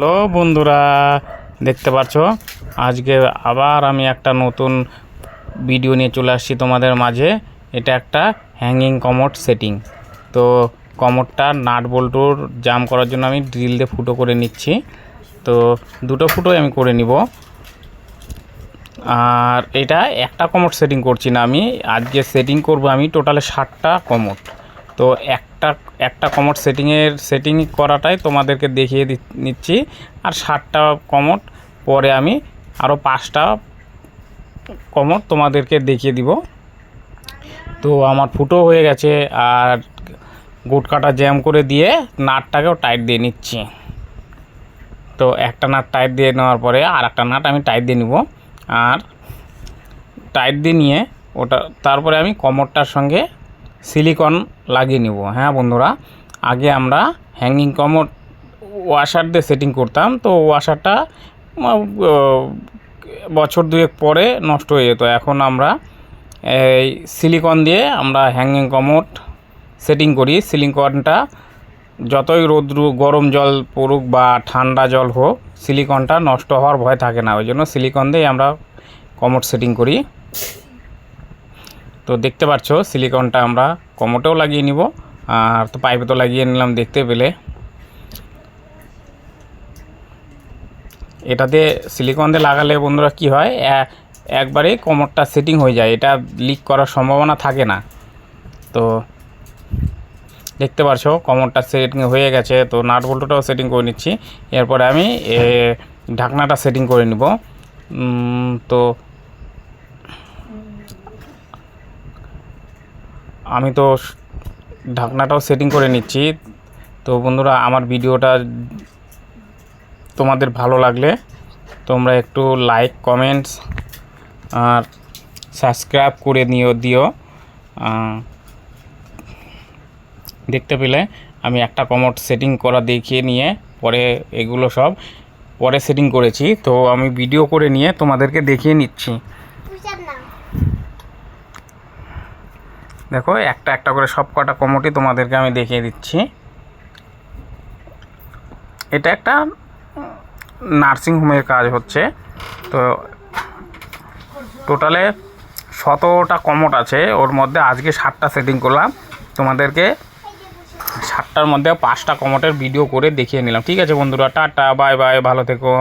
Hello বন্ধুরা, দেখতে পাচ্ছ আজকে আবার আমি একটা নতুন ভিডিও নিয়ে চলে আসছি তোমাদের মাঝে। এটা একটা হ্যাঙ্গিং কমোড সেটিং। তো কমোডটা নাট বল্টুর জাম করার জন্য আমি ড্রিল দিয়ে ফুটো করে নিচ্ছি। তো দুটো ফুটোই আমি করে নিব। আর এটা একটা কমোড সেটিং করছি না, আমি আজকে সেটিং করব আমি টোটালে 60টা কমোড। তো একটা কমোড সেটিং করাটাই তোমাদেরকে দেখিয়ে নিচ্ছি। আর 60টা কমোড পরে আমি আরও 5টা কমোড তোমাদেরকে দেখিয়ে দিব। তো আমার ফুটো হয়ে গেছে, আর গুটকাটা জ্যাম করে দিয়ে নাটটাকেও টাইট দিয়ে নিচ্ছি। তো একটা নাট টাইট দিয়ে নেওয়ার পরে আর একটা নাট আমি টাইট দিয়ে নিব। আর টাইট দিয়ে নিয়ে ওটা তারপরে আমি কমোডটার সঙ্গে সিলিকন লাগিয়ে নিব। হ্যাঁ বন্ধুরা, আগে আমরা হ্যাঙ্গিং কমোড ওয়াশার দিয়ে সেটিং করতাম। তো ওয়াশারটা বছর দুয়েক পরে নষ্ট হয়ে যেত। এখন আমরা এই সিলিকন দিয়ে আমরা হ্যাঙ্গিং কমোড সেটিং করি। সিলিকনটা যতই রৌদ্র গরম জল পড়ুক বা ঠান্ডা জল হোক, সিলিকনটা নষ্ট হওয়ার ভয় থাকে না। ওই জন্য সিলিকন দিয়ে আমরা কমোড সেটিং করি। তো দেখতে পাচ্ছ সিলিকনটা আমরা কমোটেও লাগিয়ে নিব, আর তো পাইপে তো লাগিয়ে নিলাম দেখতে পেলে। এটাতে সিলিকন দিয়ে লাগালে বন্ধুরা কি হয়, একবারে কমোডটা সেটিং হয়ে যায়, এটা লিক করার সম্ভাবনা থাকে না। তো দেখতে পাচ্ছ কমোডটা সেটিং হয়ে গেছে। তো নাট বল্টুটাও সেটিং করে নিচ্ছি। এরপরে আমি ঢাকনাটা সেটিং করে নিব। তো আমি তো ঢাকনাটাও সেটিং করে নিচ্ছি। তো বন্ধুরা, আমার ভিডিওটা তোমাদের ভালো লাগলে তোমরা একটু লাইক, কমেন্টস আর সাবস্ক্রাইব করে দিও। দেখতে পেলে আমি একটা কমোড সেটিং করা দেখিয়ে নিয়ে পরে এগুলো সব পরে সেটিং করেছি। তো আমি ভিডিও করে নিয়ে তোমাদেরকে দেখিয়ে নিচ্ছি। দেখো একটা একটা করে সব কটা কমোডই তোমাদেরকে আমি দেখিয়ে দিচ্ছি। এটা একটা নার্সিং হোমের কাজ হচ্ছে। তো টোটালে 17টা কমোড আছে, ওর মধ্যে আজকে 7টা সেটিং করলাম। তোমাদেরকে 7টার মধ্যে 5টা কমোডের ভিডিও করে দেখিয়ে নিলাম। ঠিক আছে বন্ধুরা, টাটা, বাই বাই, ভালো থেকো।